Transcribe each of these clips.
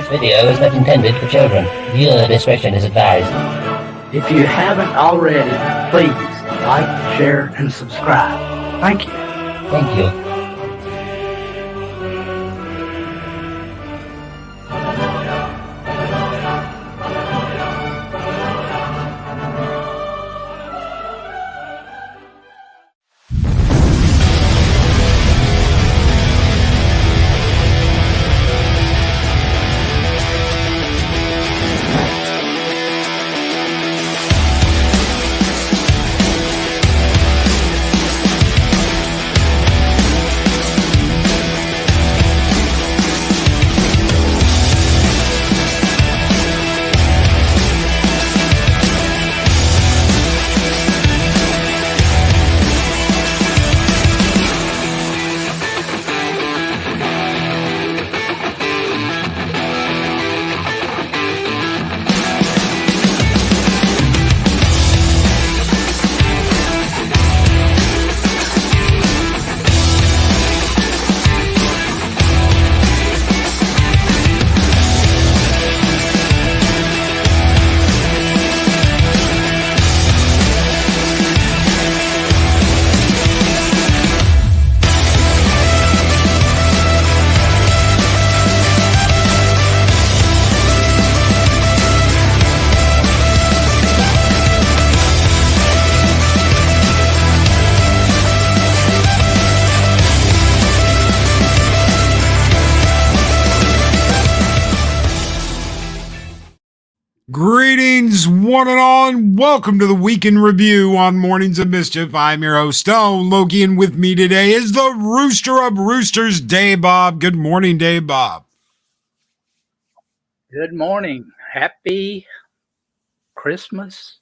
This video is not intended for children. Viewer discretion is advised. If you haven't already, please like, share, and subscribe. Thank you. Thank you. Greetings, one and all, and welcome to the Week in Review on Mornings of Mischief. I'm your host, Stone Loki, and with me today is the Rooster of Roosters, Dave Bob. Good morning, Dave Bob. Good morning. Happy Christmas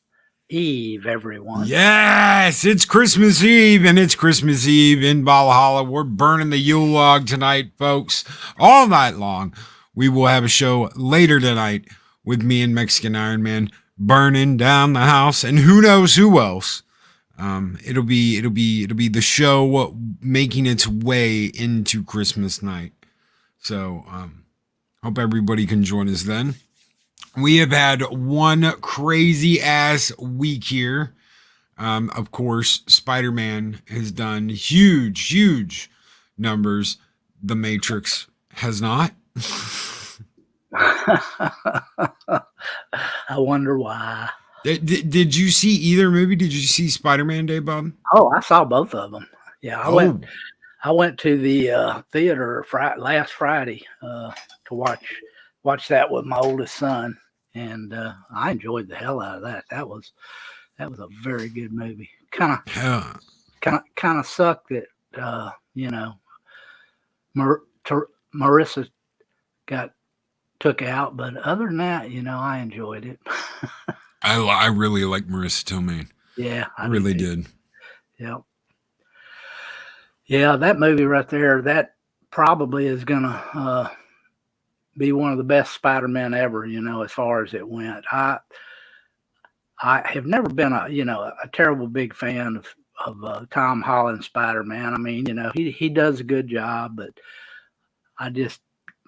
Eve, everyone. Yes, it's Christmas Eve, and it's Christmas Eve in Valhalla. We're burning the Yule log tonight, folks, all night long. We will have a show later tonight with me and Mexican Iron Man burning down the house, and who knows who else. It'll be the show making its way into Christmas night. So hope everybody can join us then. We have had one crazy ass week here. Of course, Spider-Man has done huge numbers. The Matrix has not. I wonder why. Did you see either movie? Did you see Spider-Man, Dave Bob? Oh, I saw both of them. Yeah, I went to the theater last Friday to watch that with my oldest son, and I enjoyed the hell out of that. That was a very good movie. Kind of sucked that Marissa got took out, but other than that, I enjoyed it. I really like Marissa Tomei. Yeah, I really did. Yeah, that movie right there, that probably is gonna be one of the best Spider-Man ever. As far as it went, I have never been a terrible big fan of Tom Holland's Spider-Man. I mean, he does a good job, but I just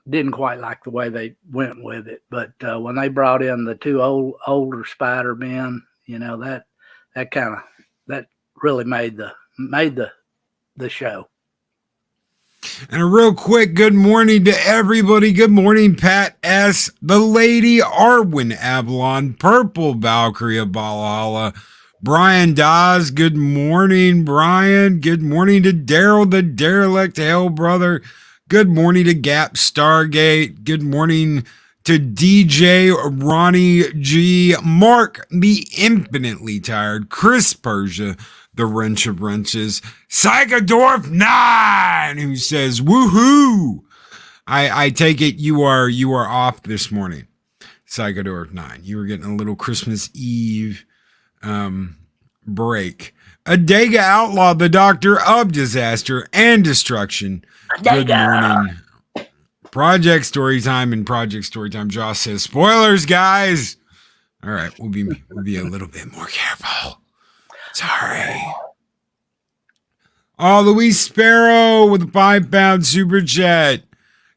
didn't quite like the way they went with it. But when they brought in the two older Spider-Men, that really made the show. And a real quick good morning to everybody. Good morning, Pat S., the Lady Arwen Avalon, Purple Valkyrie of Valhalla, Brian Dawes. Good morning, Brian. Good morning to Daryl, the Derelict Hell Brother. Good morning to Gap Stargate. Good morning to DJ Ronnie G. Mark, the Infinitely Tired. Chris Persia, the Wrench of Wrenches. Psychodorf 9, who says, woohoo. I take it you are off this morning. Psychodorf 9. You were getting a little Christmas Eve break. Adega Outlaw, the Doctor of Disaster and Destruction. Good morning. Project Storytime and Project Storytime. Josh says, spoilers, guys. All right, we'll be a little bit more careful. Sorry. Oh, Luis Sparrow with a £5 super chat.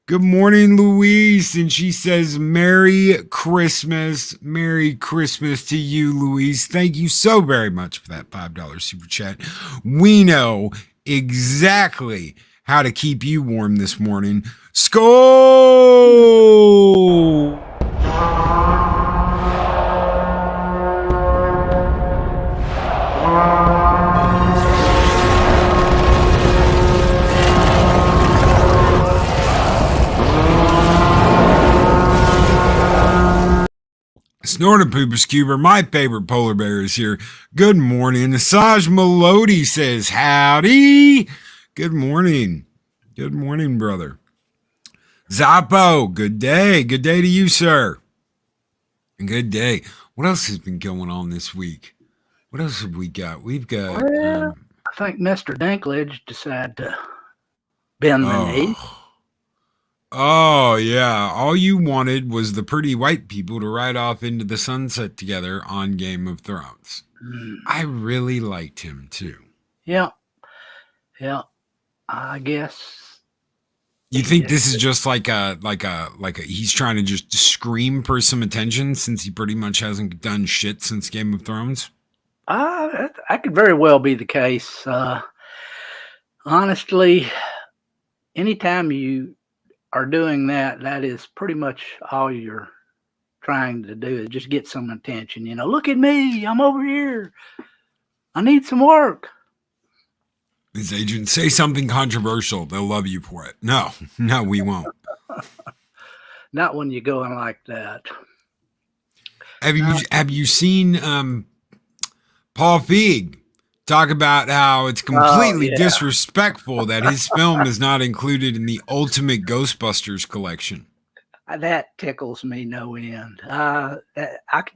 Good morning, Louise. And she says, Merry Christmas. Merry Christmas to you, Louise. Thank you so very much for that $5 super chat. We know exactly how to keep you warm this morning. Skol! Snorter Pooper Scuber, my favorite polar bear, is here. Good morning. Asaj Melody says, howdy. Good morning. Good morning, brother. Zappo, good day. Good day to you, sir. Good day. What else has been going on this week? What else have we got? We've got... Well, I think Mr. Dinklage decided to bend the knee. Oh, yeah. All you wanted was the pretty white people to ride off into the sunset together on Game of Thrones. I really liked him, too. Yeah. Yeah. I guess. You think this is just like he's trying to just scream for some attention since he pretty much hasn't done shit since Game of Thrones? That could very well be the case. Honestly, anytime you are doing that, that is pretty much all you're trying to do, is just get some attention. You know, look at me, I'm over here, I need some work. His agent, say something controversial, they'll love you for it. No, we won't. Not when you're going like that. Have you seen Paul Feig talk about how it's completely disrespectful that his film is not included in the Ultimate Ghostbusters collection? That tickles me no end.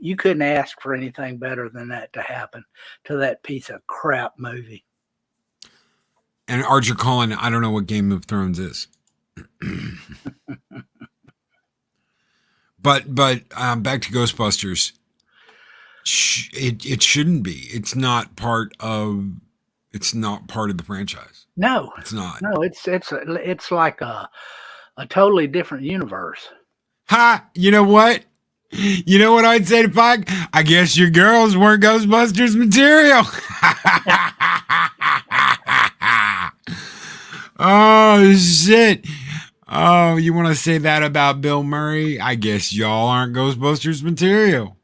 You couldn't ask for anything better than that to happen to that piece of crap movie. And Archer Cullen, I don't know what Game of Thrones is. But back to Ghostbusters. It shouldn't be. It's not part of the franchise. No, it's not. No, it's like a totally different universe. Ha! You know what? You know what I'd say to Pike? I guess your girls weren't Ghostbusters material. Oh shit. Oh, you want to say that about Bill Murray? I guess y'all aren't Ghostbusters material.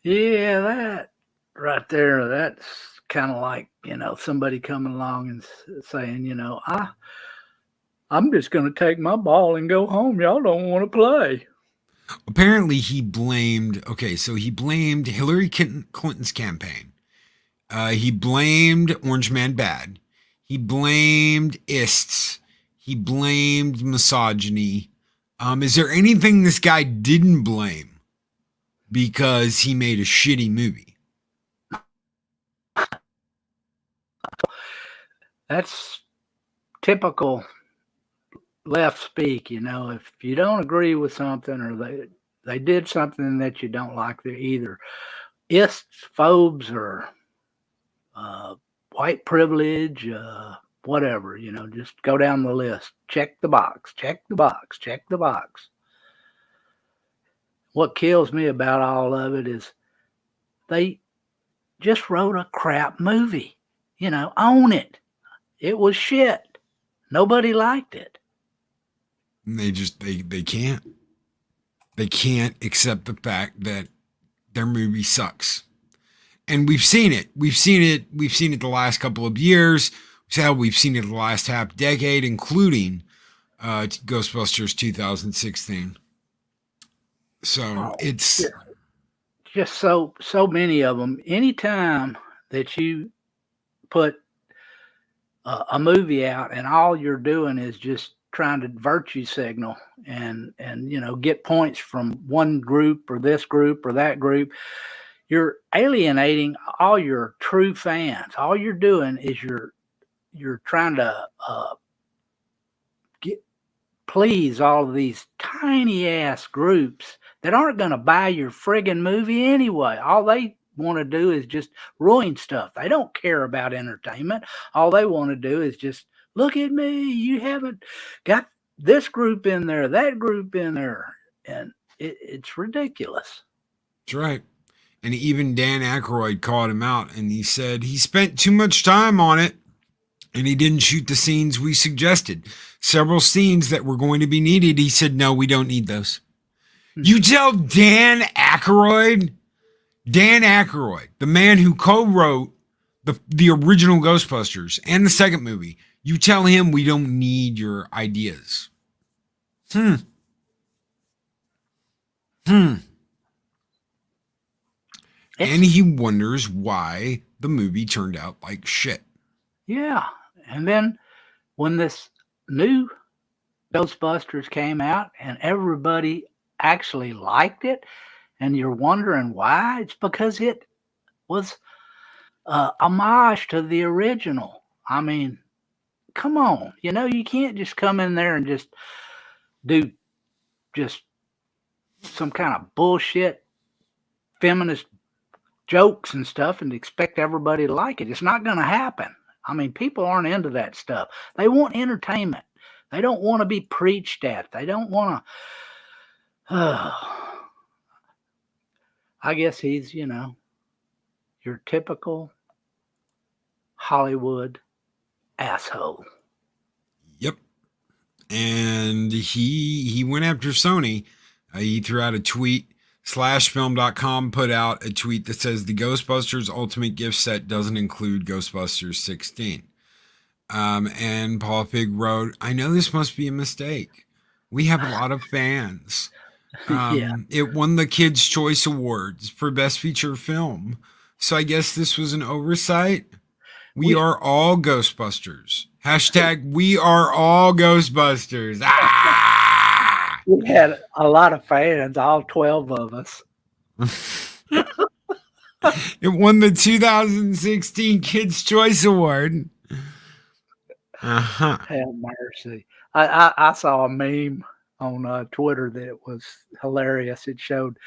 Yeah, that right there, that's kind of like, you know, somebody coming along and saying, you know, I'm just going to take my ball and go home. Y'all don't want to play. Apparently he blamed Hillary Clinton's campaign. He blamed Orange Man Bad. He blamed ists. He blamed misogyny. Is there anything this guy didn't blame because he made a shitty movie? That's typical left speak. You know, if you don't agree with something, or they did something that you don't like, they're either ists, phobes, or white privilege, whatever. You know, just go down the list. Check the box. Check the box. Check the box. What kills me about all of it is they just wrote a crap movie. You know, own it. It was shit. Nobody liked it. And they can't. They can't accept the fact that their movie sucks. And we've seen it. We've seen it the last couple of years. We've seen it the last half decade, including Ghostbusters 2016. So it's just so many of them. Anytime that you put a movie out and all you're doing is just trying to virtue signal and you know, get points from one group or this group or that group, you're alienating all your true fans. All you're doing is you're trying to please all of these tiny ass groups that aren't going to buy your friggin' movie anyway. All they want to do is just ruin stuff. They don't care about entertainment. All they want to do is just Look at me. You haven't got this group in there, that group in there. And it's ridiculous. That's right. And even Dan Aykroyd called him out and he said he spent too much time on it and he didn't shoot the scenes we suggested. Several scenes that were going to be needed. He said, no, we don't need those. You tell Dan Aykroyd, the man who co-wrote the original Ghostbusters and the second movie, you tell him we don't need your ideas. And he wonders why the movie turned out like shit. Yeah. And then when this new Ghostbusters came out and everybody actually liked it, and you're wondering why, it's because it was homage to the original. I mean, come on. You can't just come in there and just do just some kind of bullshit feminist jokes and stuff and expect everybody to like it. It's not going to happen. I mean, people aren't into that stuff. They want entertainment. They don't want to be preached at. They don't want to. I guess he's, your typical Hollywood asshole. Yep. And he went after Sony. He threw out a tweet. Slashfilm.com put out a tweet that says the Ghostbusters Ultimate Gift Set doesn't include Ghostbusters 16. And Paula Pig wrote, I know this must be a mistake. We have a lot of fans. It won the Kids' Choice Awards for Best Feature Film. So I guess this was an oversight. We are all Ghostbusters. Hashtag we are all Ghostbusters. We had a lot of fans, all 12 of us. It won the 2016 Kids' Choice Award. Have mercy. I saw a meme on Twitter that was hilarious. It showed,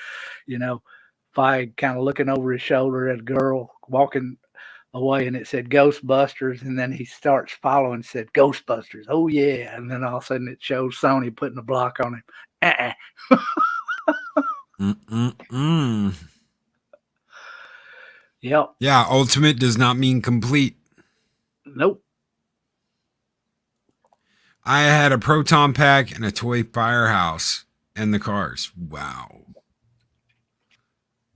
Feig kind of looking over his shoulder at a girl walking away, and it said Ghostbusters, and then he starts following, said Ghostbusters, oh yeah, and then all of a sudden it shows Sony putting a block on him. Yep. Yeah, ultimate does not mean complete. Nope. I had a proton pack and a toy firehouse and the cars. Wow.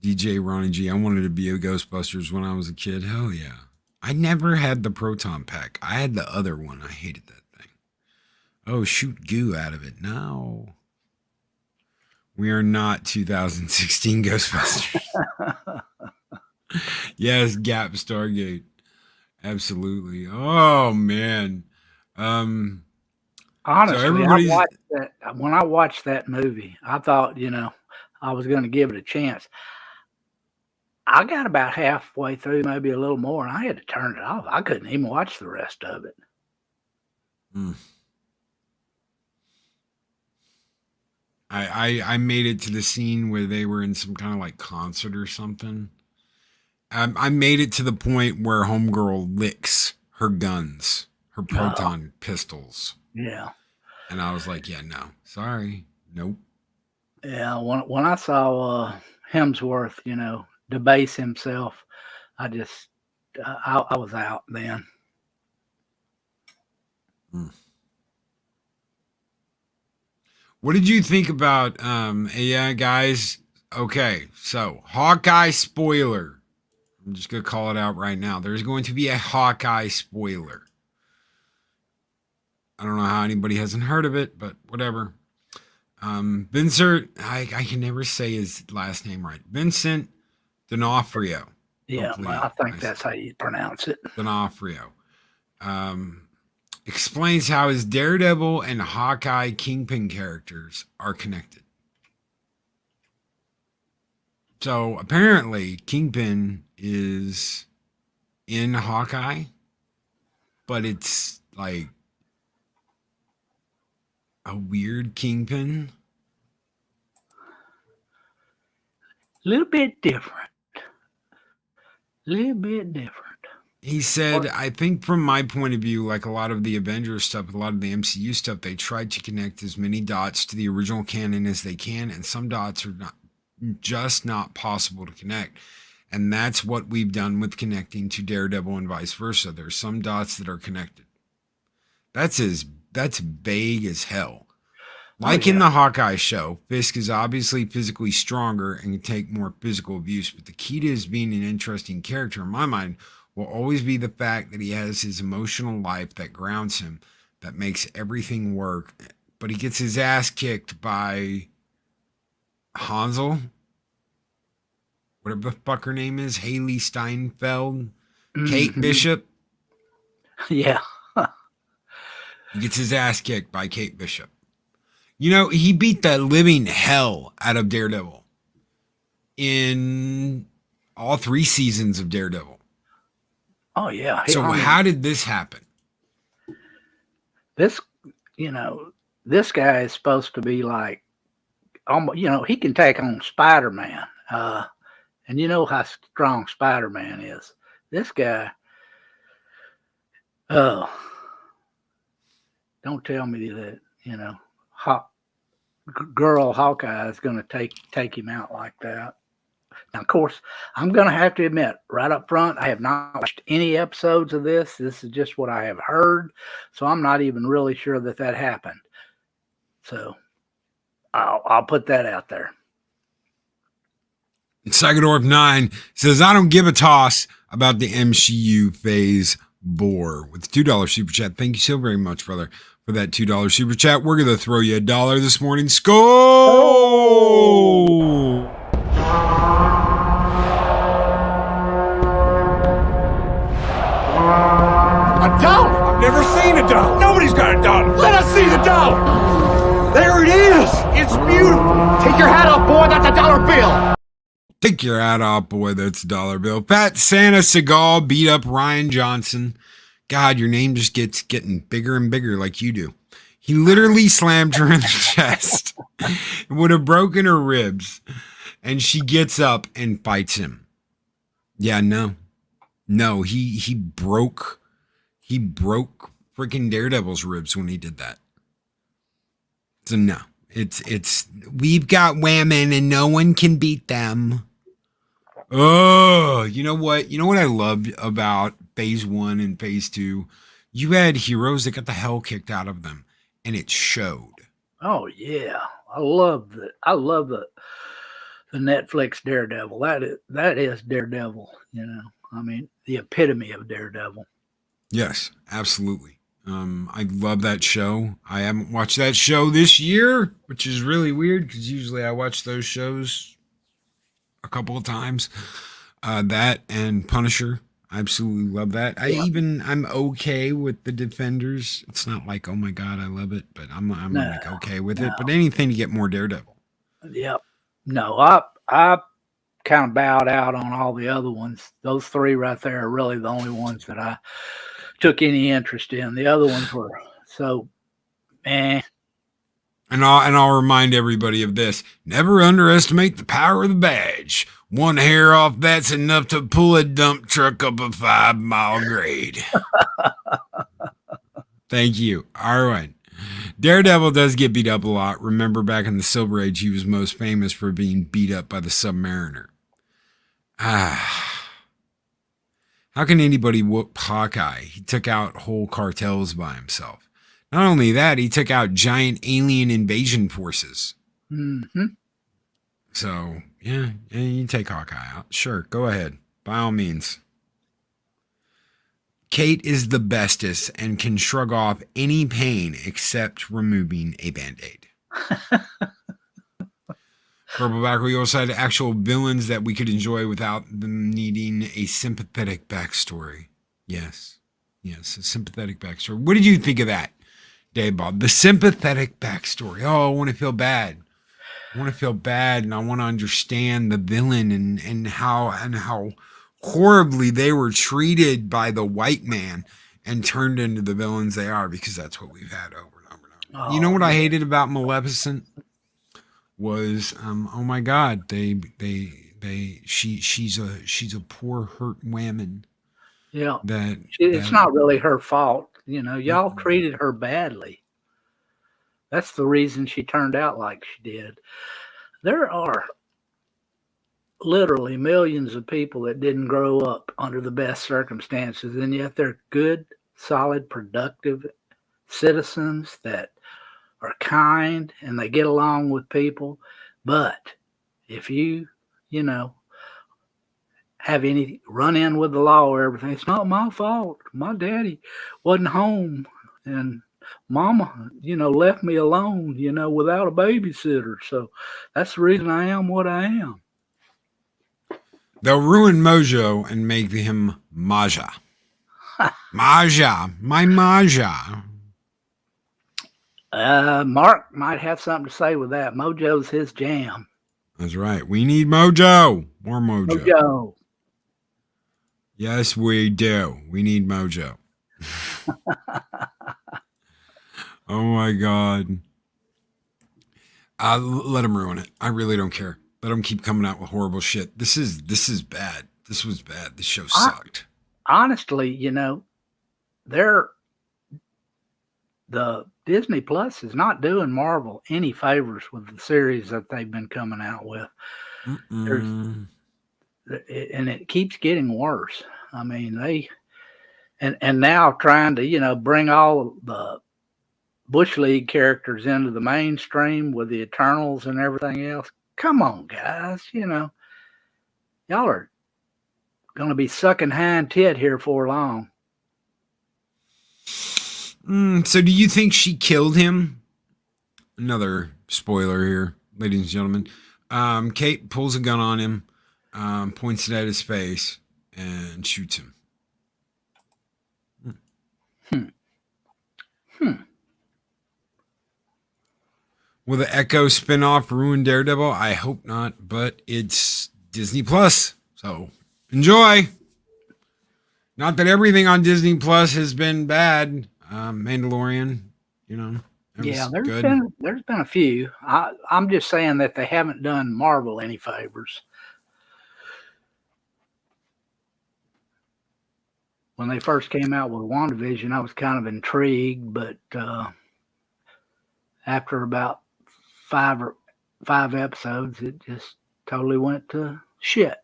DJ Ronnie G, I wanted to be a Ghostbusters when I was a kid. Hell yeah. I never had the proton pack. I had the other one. I hated that thing. Oh, shoot goo out of it. No. We are not 2016 Ghostbusters. Yes, Gap Stargate. Absolutely. Oh, man. Honestly, so when I watched that movie, I thought, I was going to give it a chance. I got about halfway through, maybe a little more, and I had to turn it off. I couldn't even watch the rest of it. I made it to the scene where they were in some kind of like concert or something. I made it to the point where Homegirl licks her guns, her proton pistols. Yeah. And I was like, yeah, no, sorry. Nope. Yeah. When I saw Hemsworth, debase himself, I was out then. What did you think about, yeah, guys? Okay, so Hawkeye spoiler. I'm just going to call it out right now. There's going to be a Hawkeye spoiler. I don't know how anybody hasn't heard of it, but whatever. Vincent, I can never say his last name right. Vincent D'Onofrio. Yeah, I think that's how you pronounce it. D'Onofrio. Explains how his Daredevil and Hawkeye Kingpin characters are connected. So apparently Kingpin is in Hawkeye, but it's like a weird Kingpin. A little bit different. He said, I think from my point of view, like a lot of the Avengers stuff, a lot of the MCU stuff, they tried to connect as many dots to the original canon as they can, and some dots are not possible to connect. And that's what we've done with connecting to Daredevil and vice versa. There's some dots that are connected. That's vague as hell. Like in the Hawkeye show, Fisk is obviously physically stronger and can take more physical abuse, but the key to his being an interesting character, in my mind, will always be the fact that he has his emotional life that grounds him, that makes everything work. But he gets his ass kicked by Hansel, whatever the fuck her name is, Haley Steinfeld, Kate Bishop. Yeah. He gets his ass kicked by Kate Bishop. You know, he beat the living hell out of Daredevil in all 3 seasons of Daredevil. Oh, yeah. So how did this happen? This guy is supposed to be like, he can take on Spider-Man. And you know how strong Spider-Man is. This guy, don't tell me that, girl Hawkeye is going to take him out like that. Now, of course, I'm going to have to admit right up front, I have not watched any episodes of this. This is just what I have heard. So I'm not even really sure that happened. So I'll put that out there. Psychodorf 9 says, I don't give a toss about the MCU phase bore with $2 super chat. Thank you so very much, brother, for that $2 super chat. We're going to throw you $1 this morning. Skull! A dollar? I've never seen a dollar. Nobody's got a dollar. Let us see the dollar. There it is. It's beautiful. Take your hat off, boy. That's a dollar bill. Take your hat off, boy. That's a dollar bill. Pat Santa Seagal beat up Ryan Johnson. God, your name just getting bigger and bigger like you do. He literally slammed her in the chest. It would have broken her ribs. And she gets up and fights him. Yeah, no, he broke freaking Daredevil's ribs when he did that. So no, it's we've got women and no one can beat them. Oh, you know what I loved about phase 1 and phase 2? You had heroes that got the hell kicked out of them, and it showed. Oh yeah, I love that. I love the Netflix Daredevil. That is Daredevil. I mean, the epitome of Daredevil. Yes, absolutely. I love that show. I haven't watched that show this year, which is really weird because usually I watch those shows a couple of times. That and Punisher. I absolutely love that. I'm okay with the Defenders. It's not like, oh my God, I love it, but I'm like okay with it. But anything to get more Daredevil. Yep. No, I kind of bowed out on all the other ones. Those 3 right there are really the only ones that I took any interest in. The other ones were so, And I'll remind everybody of this. Never underestimate the power of the badge. 1 hair off that's enough to pull a dump truck up a 5-mile grade. Thank you. All right. Daredevil does get beat up a lot. Remember back in the Silver Age, he was most famous for being beat up by the Submariner. How can anybody whoop Hawkeye? He took out whole cartels by himself. Not only that, he took out giant alien invasion forces. Mm-hmm. So, yeah, you take Hawkeye out. Sure, go ahead. By all means. Kate is the bestest and can shrug off any pain except removing a Band-Aid. Purple Back, we also had actual villains that we could enjoy without them needing a sympathetic backstory. Yes, a sympathetic backstory. What did you think of that, Dave Bob? The sympathetic backstory. Oh, I want to feel bad. And I want to understand the villain and how horribly they were treated by the white man and turned into the villains they are, because that's what we've had over and over and over. You know what I hated about Maleficent was, oh my God, she's a poor hurt woman Yeah. that It's not really her fault. You know, y'all treated her badly. That's the reason she turned out like she did. There are literally millions of people that didn't grow up under the best circumstances, and yet they're good, solid, productive citizens that are kind and they get along with people. But if you know, have any run in with the law or everything, it's not my fault. My daddy wasn't home and mama, left me alone, without a babysitter. So that's the reason I am what I am. they'll ruin Mojo and make him Maja. Maja, my Maja. Mark might have something to say with that. Mojo's his jam. That's right. We need Mojo. More Mojo. Mojo. Yes, we do. We need Mojo. Oh my God. Let him ruin it. I really don't care. Let him keep coming out with horrible shit. This is bad. This was bad. This show sucked. Honestly, the Disney Plus is not doing Marvel any favors with the series that they've been coming out with. And it keeps getting worse. I mean, and now trying to, bring all the Bush League characters into the mainstream with the Eternals and everything else. Come on, guys, y'all are going to be sucking hind tit here for long. So do you think she killed him? Another spoiler here, ladies and gentlemen. Kate pulls a gun on him, points it at his face, and shoots him. Will the Echo spinoff ruin Daredevil? I hope not, but it's Disney Plus, so enjoy. Not that everything on Disney Plus has been bad. Mandalorian, Yeah, there's been a few. I'm just saying that they haven't done Marvel any favors. When they first came out with WandaVision, I was kind of intrigued, but after about five episodes, it just totally went to shit.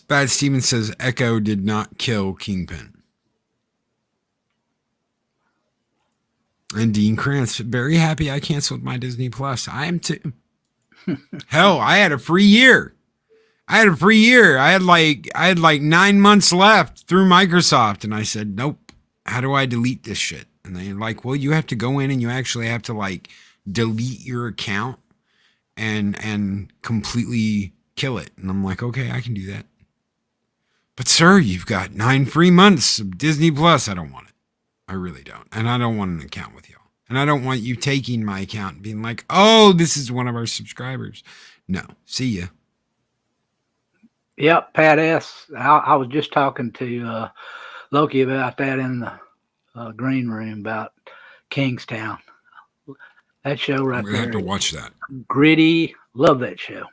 Bad Steven says Echo did not kill Kingpin. And Dean Krantz, very happy I canceled my Disney Plus. I am too. Hell, I had a free year. I had like 9 months left through Microsoft. And I said, nope. How do I delete this shit? And they're like, well, you have to go in and you actually have to like delete your account and completely kill it. And I'm like, okay, I can do that. But sir, you've got 9 free months of Disney Plus. I don't want it. I really don't. And I don't want an account with y'all. And I don't want you taking my account and being like, oh, this is one of our subscribers. No. See ya. Yep, Pat S. I was just talking to Loki about that in the green room about Kingstown. That show right there. We have to watch that. Gritty. Love that show.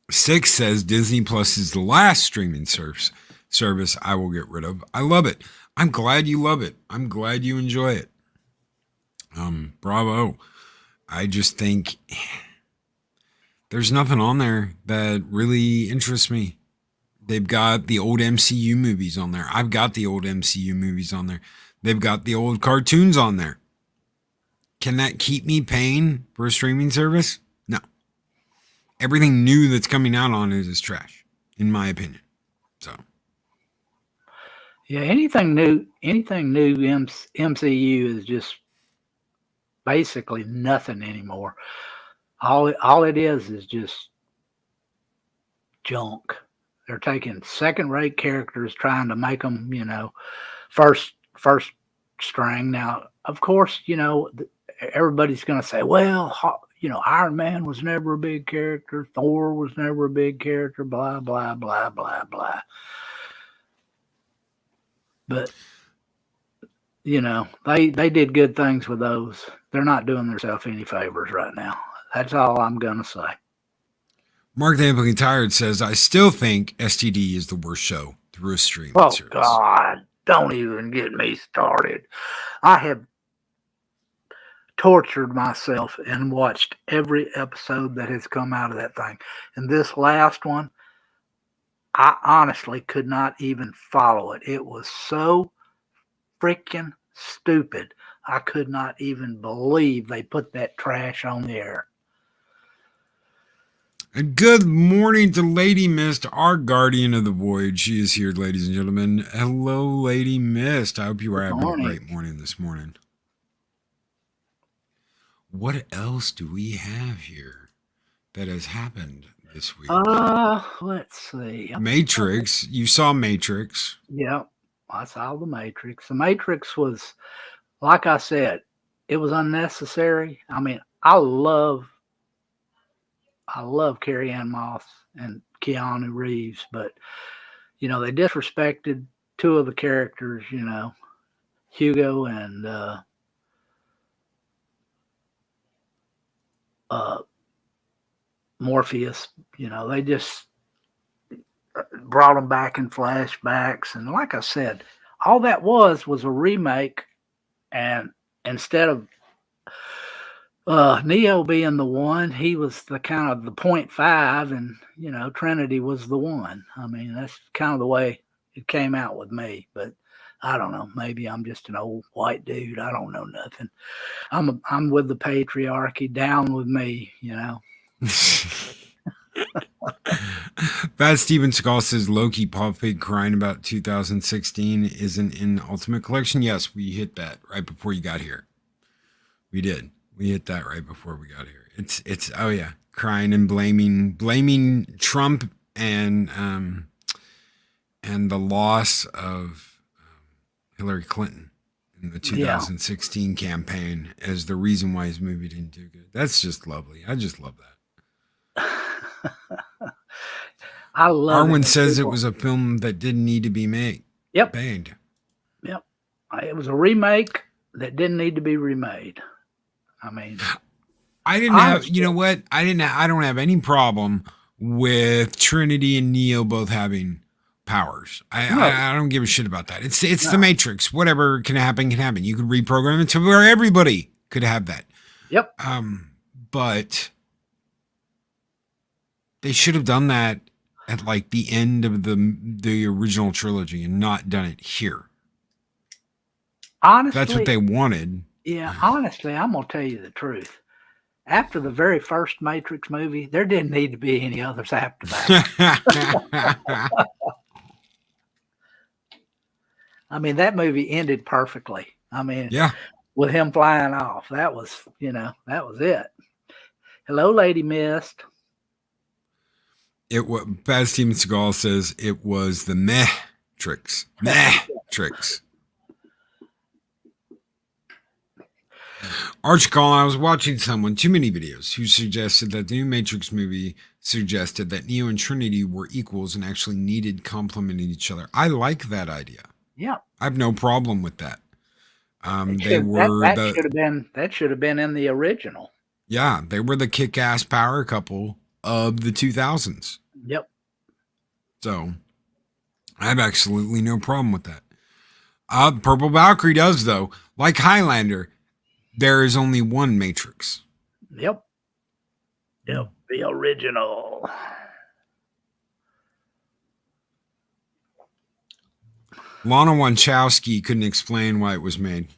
6 says Disney Plus is the last streaming service I will get rid of. I love it. I'm glad you love it. I'm glad you enjoy it. Bravo. I just think there's nothing on there that really interests me. They've got the old MCU movies on there. I've got the old MCU movies on there. They've got the old cartoons on there. Can that keep me paying for a streaming service? No. Everything new that's coming out on it is trash, in my opinion. So. Yeah, anything new MCU is just basically nothing anymore. All it is just junk. They're taking second-rate characters, trying to make them, first string. Now, of course, everybody's going to say, well, Iron Man was never a big character. Thor was never a big character, blah, blah, blah, blah, blah. But, they did good things with those. They're not doing themselves any favors right now. That's all I'm going to say. Mark the Amply Tired says, I still think STD is the worst show through a streaming Oh, service. God. Don't even get me started. I have tortured myself and watched every episode that has come out of that thing. And this last one, I honestly could not even follow it. It was so freaking stupid. I could not even believe they put that trash on the air. And good morning to Lady Mist, our guardian of the void. She is here, ladies and gentlemen. Hello, Lady Mist. I hope you are having a great morning this morning. What else do we have here that has happened this week? Let's see. Matrix. You saw Matrix. Yeah, I saw the Matrix. The Matrix was, like I said, it was unnecessary. I mean, I love Carrie Ann Moss and Keanu Reeves, but they disrespected two of the characters, Hugo and Morpheus. They just brought them back in flashbacks, and like I said, all that was a remake, and instead of Neo being the one, he was the kind of the 0.5, and Trinity was the one. I mean, that's kind of the way it came out with me. But I don't know. Maybe I'm just an old white dude. I don't know nothing. I'm with the patriarchy. Down with me. Bad Steven Seagal says Loki Paw Pig crying about 2016 isn't in Ultimate Collection. Yes, we hit that right before you got here. We did. We hit that right before we got here. It's oh yeah, crying and blaming Trump and the loss of Hillary Clinton in the 2016 campaign as the reason why his movie didn't do good. That's just lovely. I just love that. I love Arwen says it was a film that didn't need to be made. Yep. Banged. Yep. It was a remake that didn't need to be remade. I mean, I didn't have, you know what? I don't have any problem with Trinity and Neo both having powers. I don't give a shit about that. It's the Matrix. Whatever can happen, can happen. You could reprogram it to where everybody could have that. Yep. But they should have done that at like the end of the original trilogy and not done it here. Honestly, that's what they wanted. Yeah, honestly, I'm going to tell you the truth. After the very first Matrix movie, there didn't need to be any others after that. I mean, that movie ended perfectly. I mean, with him flying off, that was it. Hello, Lady Mist. Bad Steven Seagal says it was the Matrix. Matrix. Arch Call, I was watching too many videos, who suggested that the new Matrix movie suggested that Neo and Trinity were equals and actually complemented each other. I like that idea. Yeah. I have no problem with that. That should have been in the original. Yeah, they were the kick-ass power couple of the 2000s. Yep. So I have absolutely no problem with that. Purple Valkyrie does, though. Like Highlander, there is only one Matrix. Yep. The original. Lana Wachowski couldn't explain why it was made.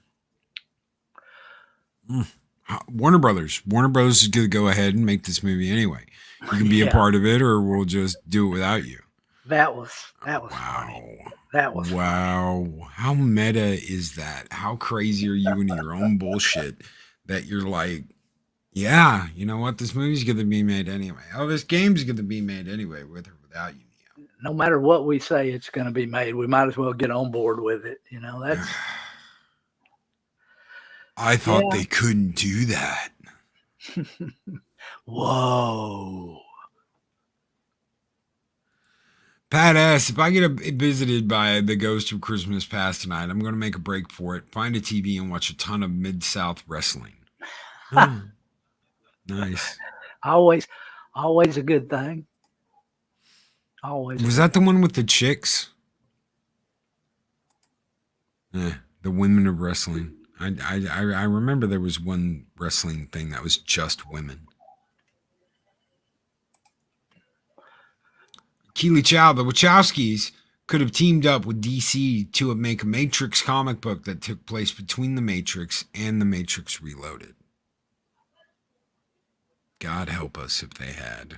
Warner Brothers is going to go ahead and make this movie anyway. You can be a part of it, or we'll just do it without you. That was wow. funny. That was wow. Funny. How meta is that? How crazy are you in your own bullshit that you're like, yeah, you know what? This movie's going to be made anyway. Oh, this game's going to be made anyway, with or without you. No matter what we say, it's going to be made. We might as well get on board with it. That's. I thought they couldn't do that. Whoa. Pat asks, if I get visited by the ghost of Christmas past tonight, I'm going to make a break for it, find a TV, and watch a ton of Mid-South wrestling. Nice. I Always a good thing. Always. Was that the one with the chicks? The women of wrestling. I remember there was one wrestling thing that was just women. Keely Chow, the Wachowskis could have teamed up with DC to make a Matrix comic book that took place between The Matrix and The Matrix Reloaded. God help us if they had.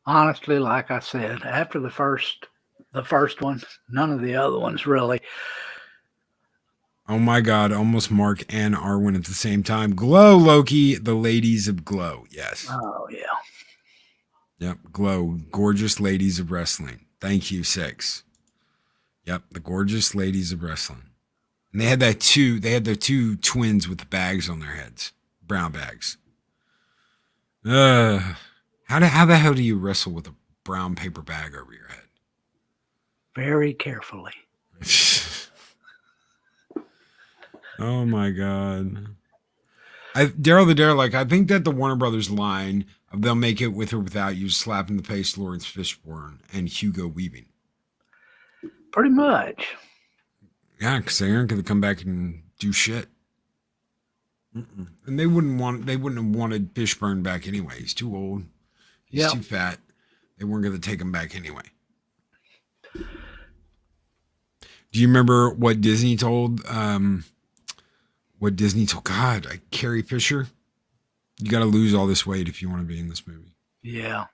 Honestly, like I said, after the first one, none of the other ones really. Oh my God, almost Mark and Arwen at the same time. Glow, Loki, the ladies of Glow. Yes. Oh, yeah. Yep, Glow, gorgeous ladies of wrestling. Thank you, 6. Yep, the gorgeous ladies of wrestling. And they had their two twins with the bags on their heads. Brown bags. How the hell do you wrestle with a brown paper bag over your head? Very carefully. Oh my God. Daryl the Derelict, I think that the Warner Brothers line of "they'll make it with or without you" slap in the face Lawrence Fishburne and Hugo Weaving. Pretty much. Yeah, because they aren't going to come back and do shit. And they wouldn't have wanted Fishburne back anyway. He's too old. He's too fat. They weren't going to take him back anyway. Do you remember what Disney told? God, Carrie Fisher. You got to lose all this weight if you want to be in this movie. Yeah.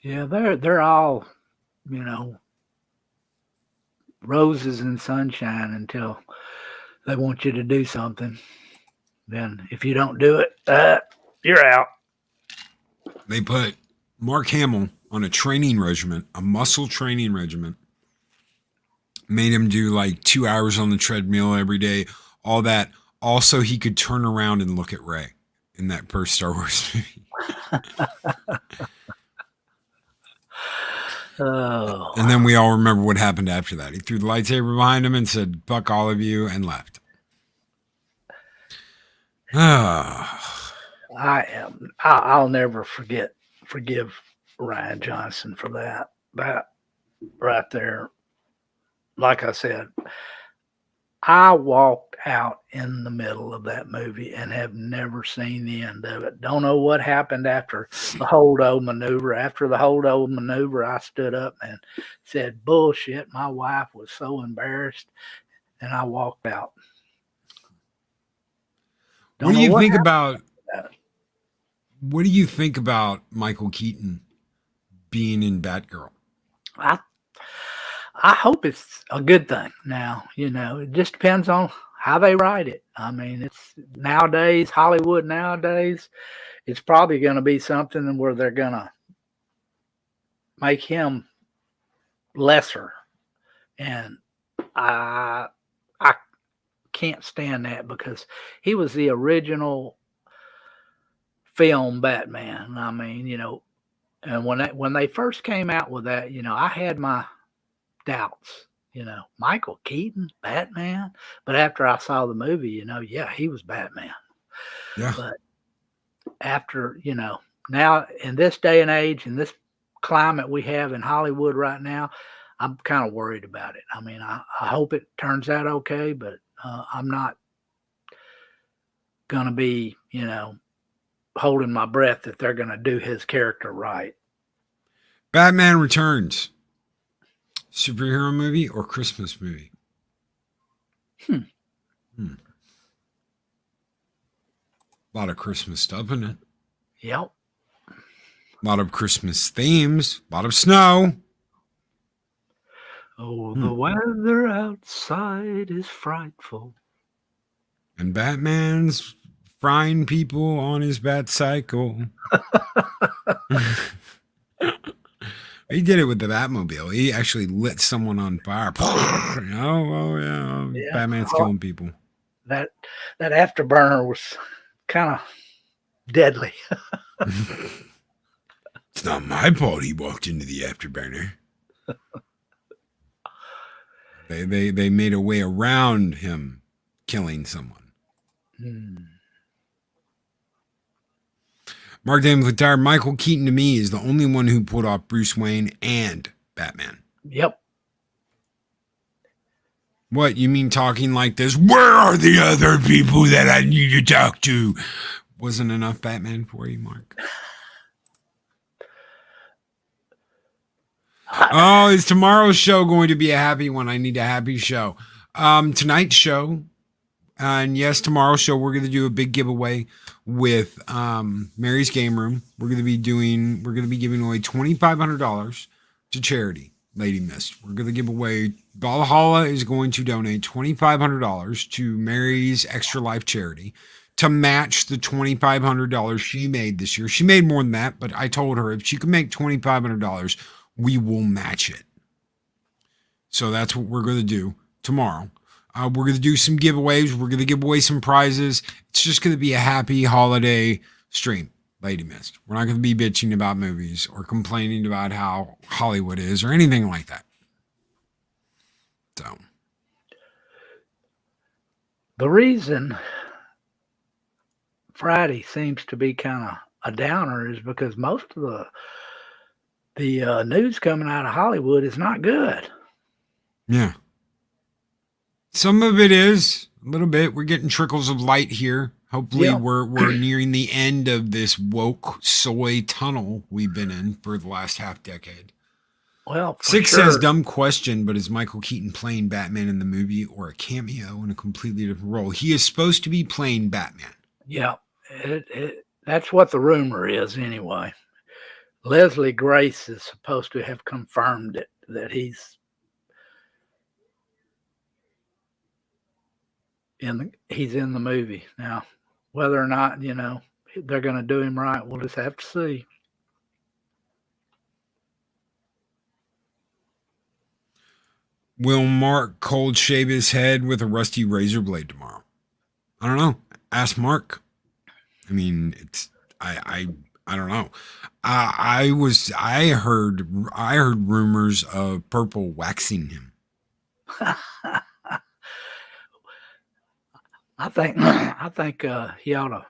Yeah, they're all, roses and sunshine until they want you to do something. Then if you don't do it, you're out. They put Mark Hamill on a training regimen, a muscle training regimen. Made him do like 2 hours on the treadmill every day, all that. Also, he could turn around and look at Rey in that first Star Wars movie. Oh. And then we all remember what happened after that. He threw the lightsaber behind him and said, "Fuck all of you," and left. I'll never forgive Ryan Johnson for that. That right there. Like I said, I walked out in the middle of that movie and have never seen the end of it. Don't know what happened after the Holdo maneuver. After the Holdo maneuver, I stood up and said, "Bullshit." My wife was so embarrassed, and I walked out. What do you think about Michael Keaton being in Batgirl? I hope it's a good thing. Now, it just depends on how they write it. I mean, it's nowadays, Hollywood nowadays, it's probably going to be something where they're going to make him lesser. And I can't stand that because he was the original film Batman. I mean, and when they first came out with that, I had my doubts, Michael Keaton, Batman. But after I saw the movie, yeah, he was Batman. Yeah. But after, now in this day and age, in this climate we have in Hollywood right now, I'm kind of worried about it. I mean, I hope it turns out okay, but I'm not going to be, holding my breath that they're going to do his character right. Batman Returns. Superhero movie or Christmas movie? A lot of Christmas stuff in it. Yep. A lot of Christmas themes. A lot of snow. Oh, the weather outside is frightful. And Batman's frying people on his bat cycle. He did it with the Batmobile. He actually lit someone on fire. Yeah. Batman's killing people. That afterburner was kind of deadly. It's not my fault he walked into the afterburner. They made a way around him killing someone. Mark Damon retired. Michael Keaton to me is the only one who pulled off Bruce Wayne and Batman. Yep. What, you mean talking like this? Where are the other people that I need to talk to? Wasn't enough Batman for you, Mark? Oh, is tomorrow's show going to be a happy one? I need a happy show. Tonight's show, and yes, tomorrow's show, we're going to do a big giveaway with Mary's Game Room. We're going to be giving away $2,500 to charity, Lady Mist. We're going to give away, Valhalla is going to donate $2,500 to Mary's Extra Life charity to match the $2,500 she made this year. She made more than that, but I told her if she could make $2,500, we will match it. So that's what we're going to do tomorrow. We're going to do some giveaways. We're going to give away some prizes. It's just going to be a happy holiday stream, Lady Mist. We're not going to be bitching about movies or complaining about how Hollywood is or anything like that. So, the reason Friday seems to be kind of a downer is because most of the news coming out of Hollywood is not good. Yeah. Some of it is a little bit. We're getting trickles of light here. Hopefully we're nearing the end of this woke soy tunnel we've been in for the last half decade. Well, Six says, dumb question, but is Michael Keaton playing Batman in the movie or a cameo in a completely different role? He is supposed to be playing Batman. Yeah, that's what the rumor is anyway. Leslie Grace is supposed to have confirmed it, that he's in the movie. Now, whether or not, they're going to do him right, we'll just have to see. Will Mark cold shave his head with a rusty razor blade tomorrow? I don't know. Ask Mark. I mean, I don't know. I heard rumors of Purple waxing him. I think he ought to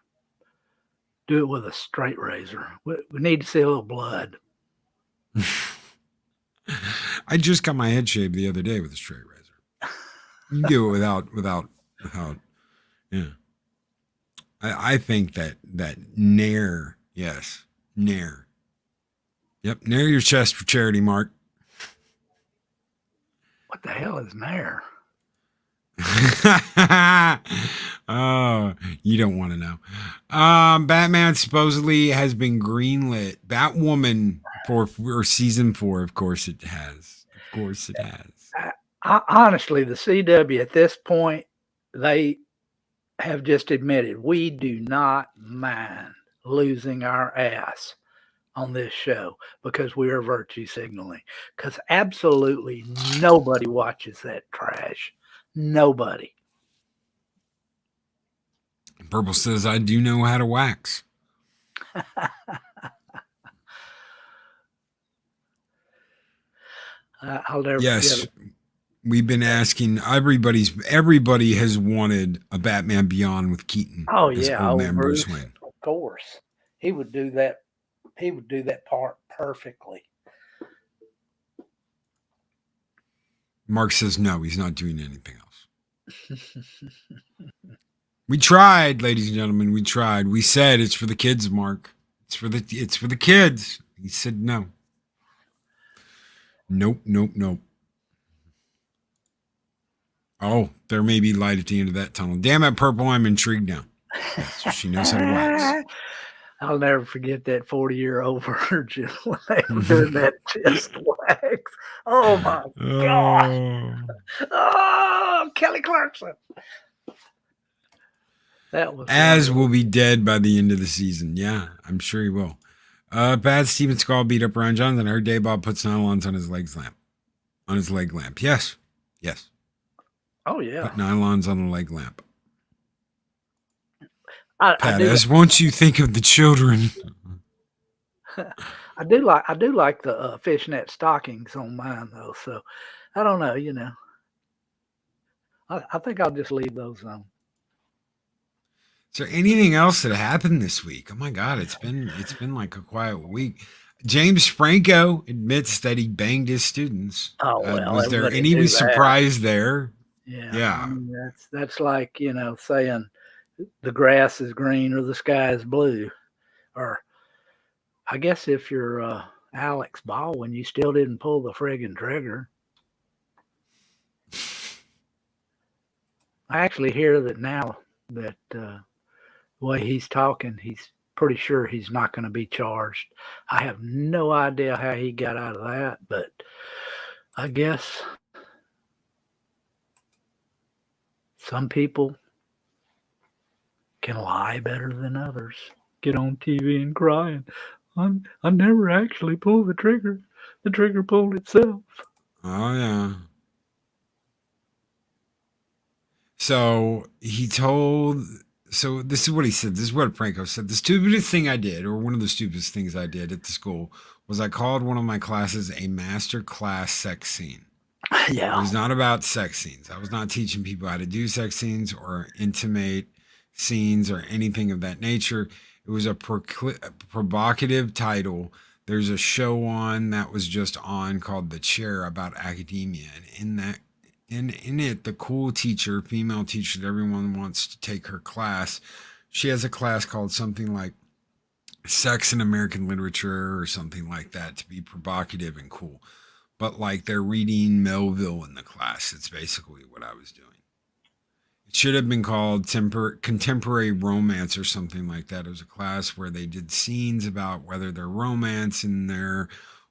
do it with a straight razor. We need to see a little blood. I just got my head shaved the other day with a straight razor. You can do it without. Yeah. I think that Nair, yes, Nair. Yep, Nair your chest for charity, Mark. What the hell is Nair? Oh, you don't want to know. Batman supposedly has been greenlit. Batwoman for season 4. Of course it has. Of course it has. Honestly, the CW at this point, they have just admitted we do not mind losing our ass on this show because we are virtue signaling. Because absolutely nobody watches that trash. Nobody. Purple says, I do know how to wax. I'll never yes, forget it. We've been asking, everybody has wanted a Batman Beyond with Keaton. Oh yeah, old man Bruce Wayne. Of course. He would do that. He would do that part perfectly. Mark says no, he's not doing anything else. We tried, ladies and gentlemen. We tried. We said it's for the kids, Mark. It's for the kids. He said no. Nope. Oh, there may be light at the end of that tunnel. Damn it, Purple, I'm intrigued now. So she knows how to wax. I'll never forget that 40-year-old virgin when they were doing that chest wax. Oh my God. Oh, Kelly Clarkson. That was Az will be dead by the end of the season. Yeah, I'm sure he will. Bad Steven Skull beat up Ryan Johnson. I heard Dave Bob puts nylons on his leg lamp. Yes. Oh yeah. Put nylons on the leg lamp. I do won't you think of the children? I do like the fishnet stockings on mine though. So I don't know. I think I'll just leave those on. Is there anything else that happened this week? Oh my God, it's been like a quiet week. James Franco admits that he banged his students. Oh well, Was there everybody any knew that. surprise there? Yeah, Yeah. I mean, that's like, you know, saying the grass is green or the sky is blue. Or I guess if you're Alex Baldwin, you still didn't pull the friggin' trigger. I actually hear that now that the way he's talking, he's pretty sure he's not going to be charged. I have no idea how he got out of that, but I guess some people can lie better than others. Get on TV and cry, and I never actually pulled the trigger. The trigger pulled itself. Oh yeah. So this is what he said. This is what Franco said. The stupidest thing I did, or one of the stupidest things I did at the school, was I called one of my classes a master class sex scene. Yeah. It was not about sex scenes. I was not teaching people how to do sex scenes or intimate scenes or anything of that nature. It was a provocative title. There's a show on that was just on called The Chair about academia. And in it, the cool teacher, female teacher that everyone wants to take her class, she has a class called something like Sex in American Literature or something like that to be provocative and cool. But like they're reading Melville in the class. It's basically what I was doing. It should have been called Contemporary Romance or something like that. It was a class where they did scenes about whether they're romance and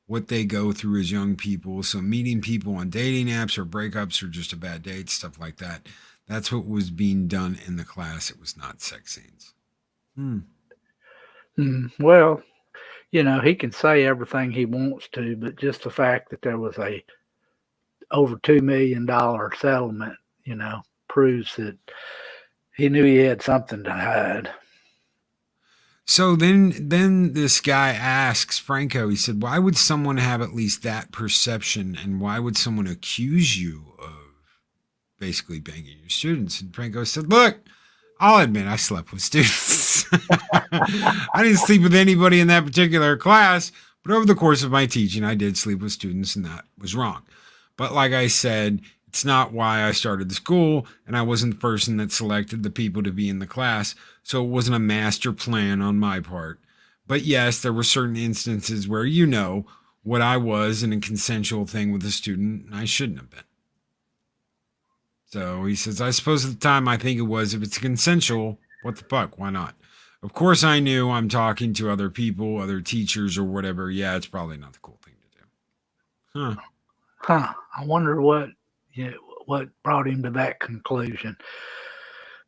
what they go through as young people. So meeting people on dating apps or breakups or just a bad date, stuff like that. That's what was being done in the class. It was not sex scenes. Well, you know, he can say everything he wants to, but just the fact that there was a over $2 million settlement, you know, proves that he knew he had something to hide. So then this guy asks Franco, he said, why would someone have at least that perception, and why would someone accuse you of basically banging your students? And Franco said, look, I'll admit I slept with students. I didn't sleep with anybody in that particular class, but over the course of my teaching, I did sleep with students, and that was wrong. But like I said, it's not why I started the school, and I wasn't the person that selected the people to be in the class, so it wasn't a master plan on my part. But yes, there were certain instances where, you know, what I was in a consensual thing with a student, and I shouldn't have been. So he says, I suppose at the time I think it was, if it's consensual, what the fuck, why not? Of course I knew I'm talking to other people, other teachers or whatever. Yeah, it's probably not the cool thing to do. I wonder what brought him to that conclusion.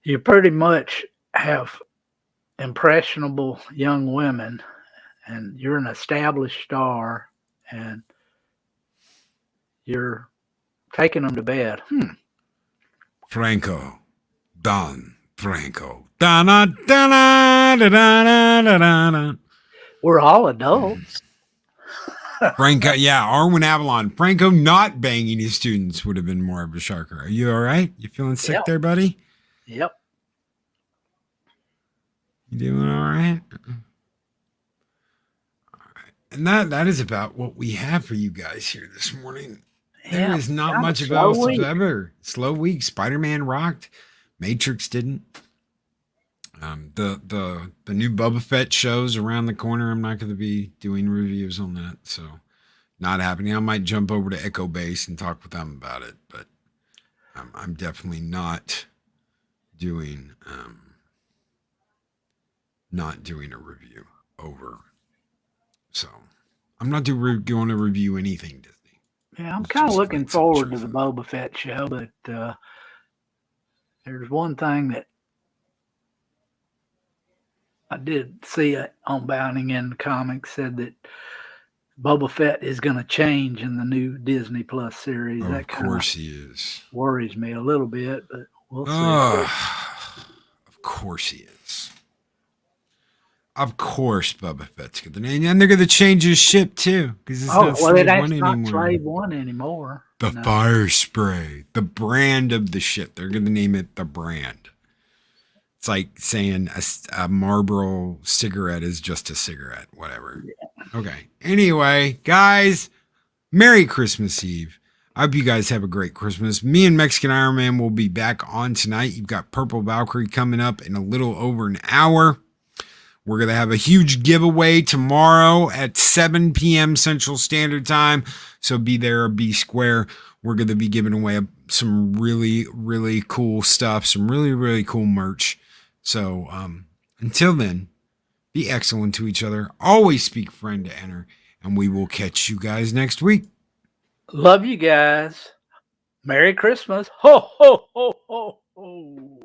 You pretty much have impressionable young women, and you're an established star, and you're taking them to bed. Franco. Don Franco. Da-na-da-na-da-da-da-da-da. We're all adults. Franco, yeah, Arwen Avalon. Franco not banging his students would have been more of a shocker. Are you all right? You feeling sick there, buddy? Yep. You doing all right? All right. And that is about what we have for you guys here this morning. There is not much of else ever. Slow week. Spider-Man rocked. Matrix didn't. The new Boba Fett show's around the corner. I'm not going to be doing reviews on that, so not happening. I might jump over to Echo Base and talk with them about it, but I'm definitely not doing a review over. So I'm not going to review anything Disney. Yeah, I'm kind of looking forward to the Boba Fett show, but there's one thing that I did see on Bounding in the comics, said that Boba Fett is going to change in the new Disney Plus series. Oh, of course he is. Worries me a little bit, but we'll see. Of course he is. Of course Boba Fett's going to, and they're going to change his ship too, because it's not Slave One anymore. Slave One anymore. The fire spray, the brand of the ship. They're going to name it the brand. It's like saying a Marlboro cigarette is just a cigarette, whatever. Okay. Anyway, guys, Merry Christmas Eve. I hope you guys have a great Christmas. Me and Mexican Iron Man will be back on tonight. You've got Purple Valkyrie coming up in a little over an hour. We're going to have a huge giveaway tomorrow at 7 p.m. Central Standard Time. So be there or be square. We're going to be giving away some really, really cool stuff, some really, really cool merch. So until then, be excellent to each other. Always speak friend to enter. And we will catch you guys next week. Love you guys. Merry Christmas. Ho, ho, ho, ho, ho.